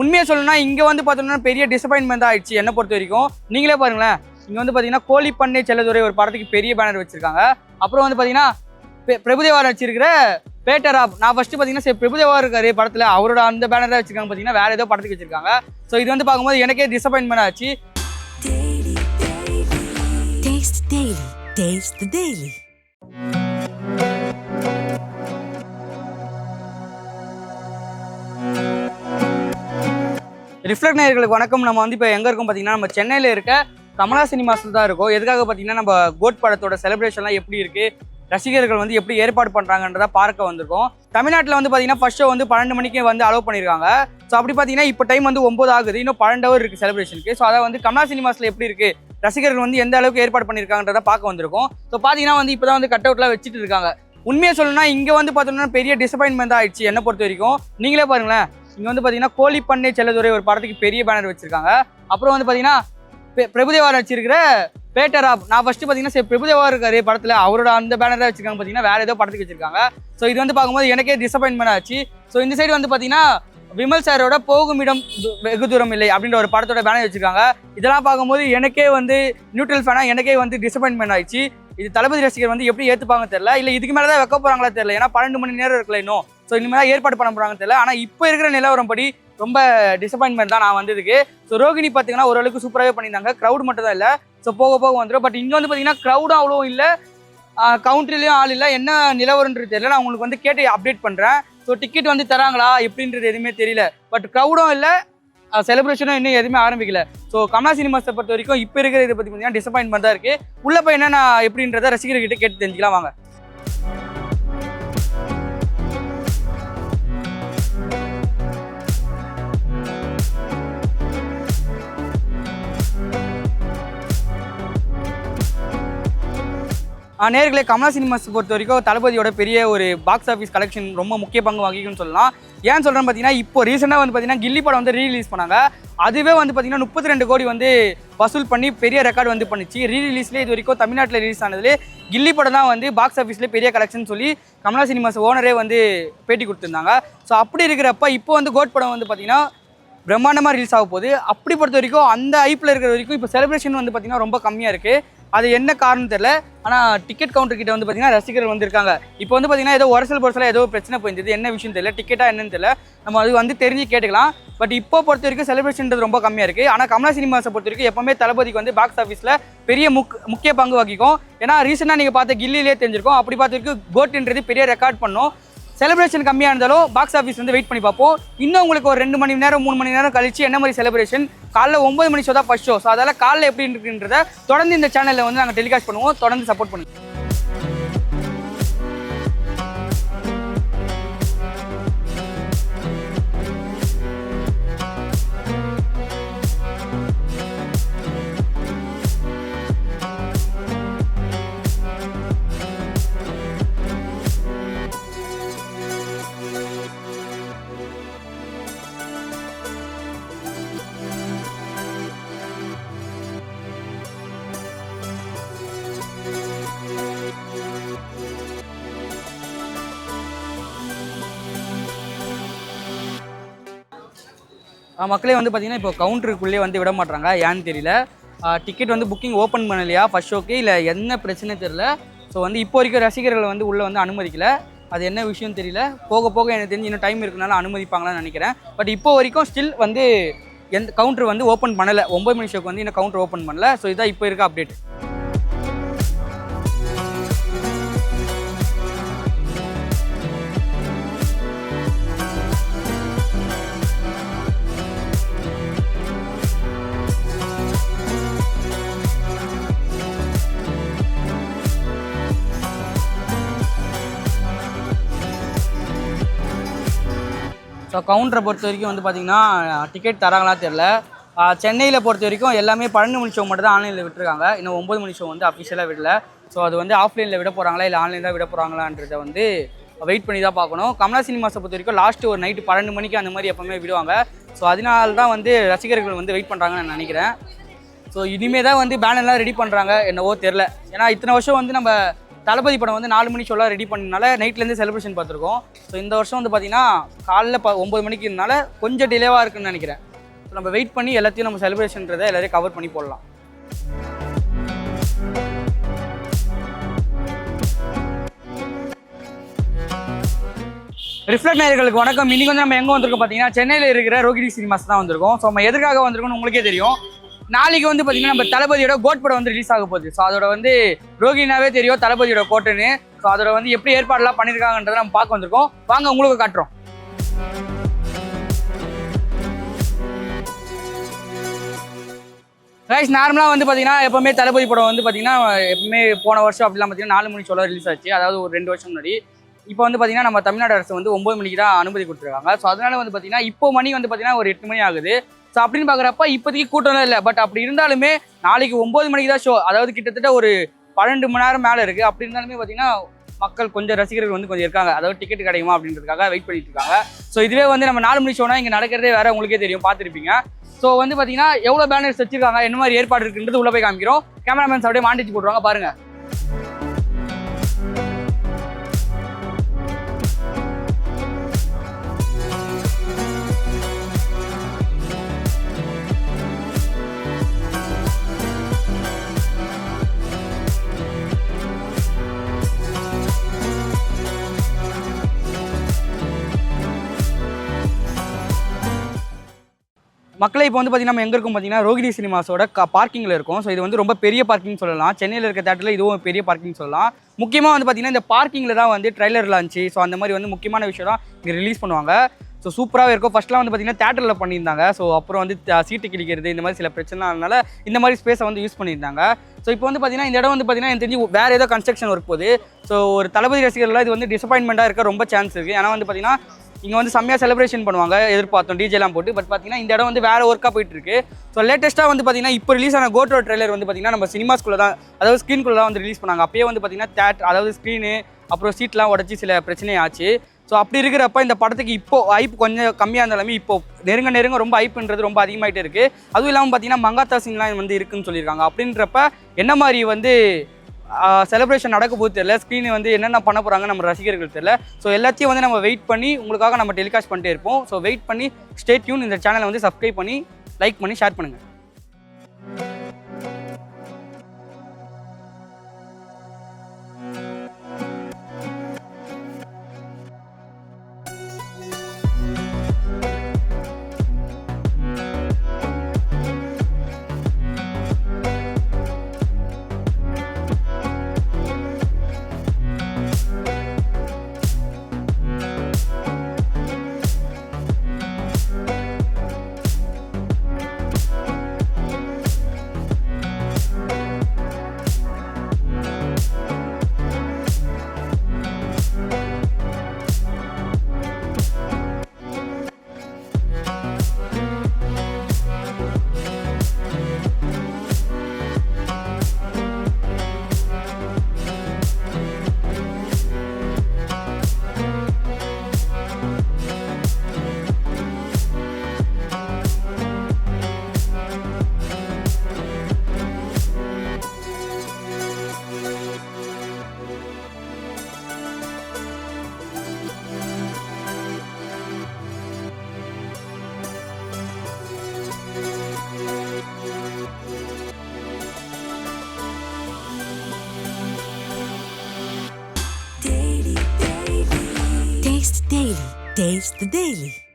உண்மையை சொல்லணும்னா இங்கே வந்து பார்த்தோம்னா பெரிய டிசப்பாயின்மெண்ட் தான் ஆயிடுச்சு என்னை பொறுத்த வரைக்கும். நீங்களே பாருங்களேன், இங்கே வந்து பார்த்தீங்கன்னா கோழிப்பண்ணை செல்லதுரை ஒரு படத்துக்கு பெரிய பேனர் வச்சிருக்காங்க. அப்புறம் வந்து பார்த்தீங்கன்னா பிரபுதேவா வச்சிருக்கிற பேட்டரா, நான் ஃபர்ஸ்ட் பார்த்தீங்கன்னா சரி பிரபுதேவா இருக்காரு படத்தில், அவரோட அந்த பேனர் தான் வச்சிருக்காங்க. பார்த்தீங்கன்னா வேற ஏதோ படத்துக்கு வச்சிருக்காங்க. ஸோ இது வந்து பார்க்கும்போது எனக்கே டிசப்பாயின்மெண்ட் ஆச்சு. ரிஃப்ளெக்ட் நேயர்களுக்கு வணக்கம். நம்ம வந்து இப்போ எங்கே இருக்கோம் பார்த்தீங்கன்னா நம்ம சென்னையில் இருக்க கமலா சினிமாஸில் தான் இருக்கோம். எதுக்காக பார்த்தீங்கன்னா நம்ம கோட் படத்தோட செலிப்ரேஷன்லாம் எப்படி இருக்குது, ரசிகர்கள் வந்து எப்படி ஏற்பாடு பண்ணுறாங்கன்றதை பார்க்க வந்திருக்கோம். தமிழ்நாட்டில் வந்து பார்த்தீங்கன்னா ஃபர்ஸ்ட் ஷோ வந்து 12 மணிக்கு வந்து அலோவ் பண்ணியிருக்காங்க. ஸோ அப்படி பார்த்தீங்கன்னா இப்போ டைம் வந்து 9 ஆகுது, இன்னும் 12 ஹவர் இருக்குது செலிப்ரேஷனுக்கு. ஸோ அதை வந்து கமலா சினிமாஸில் எப்படி இருக்குது, ரசிகர்கள் வந்து எந்த அளவுக்கு ஏற்பாடு பண்ணியிருக்காங்கன்றதை பார்க்க வந்திருக்கோம். ஸோ பார்த்தீங்கன்னா வந்து இப்போ தான் வந்து கட் அவுட்லாம் வச்சுட்டு இருக்காங்க. உண்மையை சொல்லணும்னா இங்கே வந்து பார்த்தோம்னா பெரிய டிசப்பாயின்மெண்ட் தான் ஆயிடுச்சு என்னை பொறுத்த வரைக்கும். நீங்களே பாருங்களேன், இங்கே வந்து பார்த்தீங்கன்னா கோழிப்பண்ணை செல்லதுரை ஒரு படத்துக்கு பெரிய பேனர் வச்சிருக்காங்க. அப்புறம் வந்து பார்த்தீங்கன்னா பிரபுதேவா வச்சிருக்கிற பேட்டரா, நான் ஃபர்ஸ்ட் பார்த்தீங்கன்னா சரி பிரபுதேவா இருக்காரு படத்தில், அவரோட அந்த பேனர் தான் வச்சிருக்காங்க. பார்த்தீங்கன்னா வேற ஏதோ படத்துக்கு வச்சிருக்காங்க. ஸோ இது வந்து பார்க்கும்போது எனக்கே டிசப்பாயின்மெண்ட் ஆச்சு. ஸோ இந்த சைடு வந்து பார்த்தீங்கன்னா விமல் சாரோட போகும் இடம் வெகு தூரம் இல்லை அப்படின்ற ஒரு படத்தோட பேனர் வச்சிருக்காங்க. இதெல்லாம் பார்க்கும்போது எனக்கே வந்து நியூட்ரல் ஃபேனாக எனக்கே வந்து டிசப்பாயின்மெண்ட் ஆயிடுச்சு. இது தளபதி ரசிகர் வந்து எப்படி ஏற்றுப்பாங்க தெரியல, இல்லை இதுக்கு மேலே தான் வைக்க போகிறாங்களா தெரியல. ஏன்னா 12 மணி நேரம் இருக்கல இன்னும். ஸோ இனிமேல் தான் ஏற்பாடு பண்ண போகிறாங்க தெரியல. ஆனால் இப்போ இருக்கிற நிலவரம் படி ரொம்ப டிசப்பாயின்மெண்ட் தான் நான் வந்ததுக்கு. ஸோ ரோகிணி பார்த்தீங்கன்னா ஓரளவுக்கு சூப்பராகவே பண்ணியிருந்தாங்க. க்ரௌட் மட்டும் தான் இல்லை, ஸோ போக போக வந்துடும். பட் இங்கே வந்து பார்த்தீங்கன்னா க்ரௌடும் அவ்வளோ இல்லை, கவுண்டர்லேயும் ஆள் இல்லை. என்ன நிலவரன்றது தெரியல, நான் உங்களுக்கு வந்து கேட்டு அப்டேட் பண்ணுறேன். ஸோ டிக்கெட் வந்து தராங்களா எப்படின்றது எதுவுமே தெரியல. பட் க்ரௌடும் இல்லை, செலிப்ரேஷனும் இன்னும் எதுவுமே ஆரம்பிக்கல. ஸோ கமலா சினிமாஸை பொறுத்த வரைக்கும் இப்போ இருக்கிற இதை பற்றி பார்த்தீங்கன்னா டிசப்பாயின்மெண்ட் தான் இருக்குது. உள்ள போய் என்னென்ன எப்படின்றத ரசிகர்கிட்ட கேட்டு தெரிஞ்சுக்கலாம் வாங்க. நேர்களே, கமலா சினிமாஸ் பொறுத்த வரைக்கும் தளபதியோட பெரிய ஒரு பாக்ஸ் ஆஃபீஸ் கலெக்ஷன் ரொம்ப முக்கிய பங்கு வகிக்கும்னு சொல்லலாம். ஏன் சொல்கிறேன்னு பார்த்தீங்கன்னா இப்போ ரீசெண்டாக வந்து பார்த்தீங்கன்னா கில்லி படம் வந்து ரீரிலீஸ் பண்ணாங்க. அதுவே வந்து பார்த்தீங்கன்னா 32 கோடி வந்து வசூல் பண்ணி பெரிய ரெக்கார்டு வந்து பண்ணிச்சு. ரீரிலீஸ்லேயே இது வரைக்கும் தமிழ்நாட்டில் ரிலீஸ் ஆனதுலே கில்லி படம் தான் வந்து பாக்ஸ் ஆஃபீஸ்லேயே பெரிய கலெக்ஷன் சொல்லி கமலா சினிமாஸ் ஓனரே வந்து பேட்டி கொடுத்துருந்தாங்க. ஸோ அப்படி இருக்கிறப்ப இப்போ வந்து கோட் படம் வந்து பார்த்தீங்கன்னா பிரம்மாண்டமாக ரிலீஸ் ஆக போகுது. அப்படி பொறுத்த வரைக்கும் அந்த ஐப்பில் இருக்கிற வரைக்கும் இப்போ செலிப்ரேஷன் வந்து பார்த்தீங்கன்னா ரொம்ப கம்மியாக இருக்குது. அது என்ன காரணம் தெரியல. ஆனால் டிக்கெட் கவுண்டர் கிட்ட வந்து பார்த்தீங்கன்னா ரசிகர்கள் வந்திருக்காங்க. இப்போ வந்து பார்த்தீங்கன்னா ஏதோ பொருசலாக ஏதோ பிரச்சனை போயிருந்தது, என்ன விஷயம் தெரியல, டிக்கெட்டாக என்னன்னு தெரியல. நம்ம அது வந்து தெரிஞ்சு கேட்டுக்கலாம். பட் இப்போ பொறுத்த வரைக்கும் செலிப்ரேஷன்றது ரொம்ப கம்மியாக இருக்குது. ஆனால் கமலா சினிமாஸை பொறுத்த வரைக்கும் எப்பவுமே தளபதிக்கு வந்து பாக்ஸ் ஆஃபீஸில் பெரிய முக்கிய பங்கு வகிக்கும். ஏன்னா ரீசெண்டாக நீங்கள் பார்த்த கில்லிலே தெரிஞ்சிருக்கும். அப்படி பார்த்த வரைக்கும் கோட்ன்றது பெரிய ரெக்கார்ட் பண்ணும். செலிப்ரேஷன் கம்மியாக இருந்தாலும் பாக்ஸ் ஆஃபீஸ் வந்து வெயிட் பண்ணி பார்ப்போம். இன்னும் உங்களுக்கு ஒரு 2 மணி நேரம் 3 மணி நேரம் கழிச்சு என்ன மாதிரி செலிப்ரேஷன், காலைல 9 மணி ஷோ தான் ஃபர்ஸ்ட் ஷோ. ஸோ அதனால் காலைல எப்படி இருக்குன்றத தொடர்ந்து இந்த சேனலில் வந்து நாங்கள் டெலிகாஸ்ட் பண்ணுவோம். தொடர்ந்து சப்போர்ட் பண்ணுவோம். மக்களே வந்து பார்த்தீங்கன்னா இப்போ கவுண்டருக்குள்ளே வந்து விட மாட்டாங்க, ஏன்னு தெரியல. டிக்கெட் வந்து புக்கிங் ஓப்பன் பண்ணலையா ஃபர்ஸ்ட் ஷோக்கு, இல்லை என்ன பிரச்சனை தெரியல. ஸோ வந்து இப்போ வரைக்கும் ரசிகர்களை வந்து உள்ளே வந்து அனுமதிக்கல. அது என்ன விஷயம் தெரியல. போக போக எனக்கு தெரிஞ்சு இன்னும் டைம் இருக்குனால அனுமதிப்பாங்களான்னு நினைக்கிறேன். பட் இப்போ வரைக்கும் ஸ்டில் வந்து எந்த கவுண்டர் வந்து ஓப்பன் பண்ணலை. 9 மணி ஷோக்கு வந்து இன்னும் கவுண்டர் ஓப்பன் பண்ணல. ஸோ இதான் இப்போ இருக்க அப்டேட். ஸோ கவுண்டரை பொறுத்த வரைக்கும் வந்து பார்த்திங்கன்னா டிக்கெட் தராங்களா தெரில. சென்னையில் பொறுத்த வரைக்கும் எல்லாமே 12 மணி ஷோ மட்டும் தான் ஆன்லைனில் விட்டுருக்காங்க. இன்னும் 9 மணி ஷோ வந்து அஃபிஷியலாக விடல. ஸோ அது வந்து ஆஃப்லைனில் விட போகிறாங்களா இல்லை ஆன்லைனில் விட போகிறாங்களான்றதை வந்து வெயிட் பண்ணி தான் பார்க்கணும். கமலா சினிமாஸை பொறுத்த வரைக்கும் லாஸ்ட்டு ஒரு நைட்டு 12 மணிக்கு அந்த மாதிரி எப்போவுமே விடுவாங்க. ஸோ அதனால தான் வந்து ரசிகர்கள் வந்து வெயிட் பண்ணுறாங்கன்னு நான் நினைக்கிறேன். ஸோ இனிமேல் தான் வந்து பேனர்லாம் ரெடி பண்ணுறாங்க என்னவோ தெரில. ஏன்னா இத்தனை வருஷம் வந்து நம்ம தளபதி படம் வந்து 4 மணி ஷோலாம் ரெடி பண்ணனால நைட்லேருந்து செலிப்ரேஷன் பார்த்துருக்கோம். ஸோ இந்த வருஷம் வந்து பார்த்தீங்கன்னா காலைல 9 மணிக்குனால கொஞ்சம் டிலேவாக இருக்குன்னு நினைக்கிறேன். ஸோ நம்ம வெயிட் பண்ணி எல்லாத்தையும் நம்ம செலிப்ரேஷன்றதை எல்லாரையும் கவர் பண்ணி போடலாம். ரிஃப்ளெக்ட் நேயர்களுக்கு வணக்கம். இன்னைக்கு வந்து நம்ம எங்கே வந்திருக்கோம் பார்த்தீங்கன்னா சென்னையில் இருக்கிற ரோகிணி சினிமாஸ் தான் வந்திருக்கோம். ஸோ நம்ம எதுக்காக வந்திருக்கோம்னு உங்களுக்கே தெரியும். நாளைக்கு வந்து பார்த்தீங்கன்னா நம்ம தளபதியோட கோட் படம் வந்து ரிலீஸ் ஆக போகுது. ஸோ அதோட வந்து ரோகிணினாவே தெரியும் தளபதியோட கோட்டுன்னு. ஸோ அதோட வந்து எப்படி ஏற்பாடுலாம் பண்ணியிருக்காங்கன்றதை நம்ம பார்க்க வந்திருக்கோம். வாங்க உங்களுக்கு காட்டுறோம். ரைஸ் நார்மலாக வந்து பார்த்தீங்கன்னா எப்போவுமே தளபதி படம் வந்து பார்த்தீங்கன்னா எப்பவுமே போன வருஷம் அப்படிலாம் பார்த்தீங்கன்னா 4 மணி ஷோலாம் ரிலீஸ் ஆச்சு. அதாவது ஒரு 2 வருஷம் முன்னாடி. இப்போ வந்து பார்த்தீங்கன்னா நம்ம தமிழ்நாடு அரசு வந்து 9 மணிக்கு தான் அனுமதி கொடுத்துருக்காங்க. ஸோ அதனால வந்து பார்த்தீங்கன்னா இப்போ மணி வந்து பார்த்தீங்கன்னா ஒரு 8 மணி ஆகுது. ஸோ அப்படின்னு பார்க்குறப்ப இப்போதைக்கு கூட்டம்லாம் இல்லை. பட் அப்படி இருந்தாலுமே நாளைக்கு 9 மணிக்கு தான் ஷோ. அதாவது கிட்டத்தட்ட ஒரு 12 மணி நேரம் மேலே இருக்குது. அப்படி இருந்தாலுமே பார்த்தீங்கன்னா மக்கள் கொஞ்சம் ரசிகர்கள் வந்து கொஞ்சம் இருக்காங்க. அதாவது டிக்கெட் கிடைக்குமா அப்படின்றதுக்காக வெயிட் பண்ணிட்டு இருக்காங்க. ஸோ இதுவே வந்து நம்ம 4 மணி ஷோனா இங்கே நடக்கிறதே வேற, உங்களுக்கே தெரியும், பார்த்துருப்பீங்க. ஸோ வந்து பார்த்தீங்கன்னா எவ்வளோ பேனர்ஸ் வச்சிருக்காங்க, என்ன மாதிரி ஏற்பாடு இருக்குன்றது உள்ள போய் காமிக்கிறோம். கேமராமேன்ஸ் அப்படியே மாண்டிச்சு போட்டுருவாங்க பாருங்க. மக்களை இப்போ வந்து பார்த்தீங்கன்னா நம்ம எங்கே இருக்கும் பார்த்தீங்கன்னா ரோகிணி சினிமாஸோட பார்க்கிங்கில் இருக்கும். ஸோ இது வந்து ரொம்ப பெரிய பார்க்கிங் சொல்லலாம். சென்னையில் இருக்க தேட்டரில் இதுவும் பெரிய பார்க்கிங் சொல்லலாம். முக்கியமாக வந்து பார்த்தீங்கன்னா இந்த பார்க்கிங்கில் தான் வந்து ட்ரைலர் லான்ச்சு, ஸோ அந்த மாதிரி வந்து முக்கியமான விஷயம் தான் இங்கே ரிலீஸ் பண்ணுவாங்க. ஸோ சூப்பராகவே இருக்கும். ஃபஸ்ட்லாம் வந்து பார்த்தீங்கன்னா தேட்டரில் பண்ணியிருந்தாங்க. ஸோ அப்புறம் வந்து சீட்டு கிழிக்கிறது இந்த மாதிரி சில பிரச்சனைனால இந்த மாதிரி ஸ்பேஸை வந்து யூஸ் பண்ணியிருந்தாங்க. ஸோ இப்போ வந்து பார்த்தீங்கன்னா இந்த இடம் வந்து பார்த்தீங்கன்னா எனக்கு தெரிஞ்சு வேறு ஏதோ கன்ஸ்ட்ரக்ஷன் ஒர்க் போகுது. ஸோ ஒரு தளபதி ரசிகர்களாக இது வந்து டிசப்பாயின்மெண்ட்டாக இருக்க ரொம்ப சான்ஸ் இருக்குது. ஏன்னா வந்து பார்த்தீங்கன்னா இங்கே வந்து செம்மையாக செலிப்ரேஷன் பண்ணுவாங்க, எதிர்பார்த்தோம் டிஜேலாம் போட்டு. பட் பார்த்தீங்கன்னா இந்த இடம் வந்து வேறு ஒர்க்காக போயிட்டுருக்கு. ஸோ லேட்டஸ்ட்டாக வந்து பார்த்தீங்கன்னா இப்போ ரிலீஸ் ஆன கோட்டோ ட்ரெய்லர் வந்து பார்த்தீங்கன்னா நம்ம சினிமாஸ்குள்ளே தான், அதாவது ஸ்க்ரீன்குள்ளே தான் வந்து ரிலீஸ் பண்ணாங்க. அப்பயே வந்து பார்த்தீங்கன்னா அதாவது ஸ்க்ரீனு அப்புறம் சீட்லாம் உடச்சி சில பிரச்சனையாச்சு. ஸோ அப்படி இருக்கிறப்ப இந்த படத்துக்கு இப்போ ஐப் கொஞ்சம் கம்மியாக இருந்தாலுமே இப்போ நெருங்க ரொம்ப ஐப்புன்றது ரொம்ப அதிகமாகிட்டே இருக்குது. அதுவும் இல்லாமல் பார்த்தீங்கன்னா மங்காத்தா சீன்லாம் வந்து இருக்குன்னு சொல்லியிருக்காங்க. அப்படின்றப்ப என்ன மாதிரி வந்து செலிப்ரேஷன் நடக்க போது தெரியல, ஸ்க்ரீன் வந்து என்னென்ன பண்ண போகிறாங்க நம்ம ரசிகர்கள் தெரியல. ஸோ எல்லாத்தையும் வந்து நம்ம வெயிட் பண்ணி உங்களுக்காக நம்ம டெலிகாஸ்ட் பண்ணிட்டே இருப்போம். ஸோ வெயிட் பண்ணி ஸ்டே டியூன். இந்த சேனலை வந்து சப்ஸ்கிரைப் பண்ணி லைக் பண்ணி ஷேர் பண்ணுங்கள். Taste the Daily.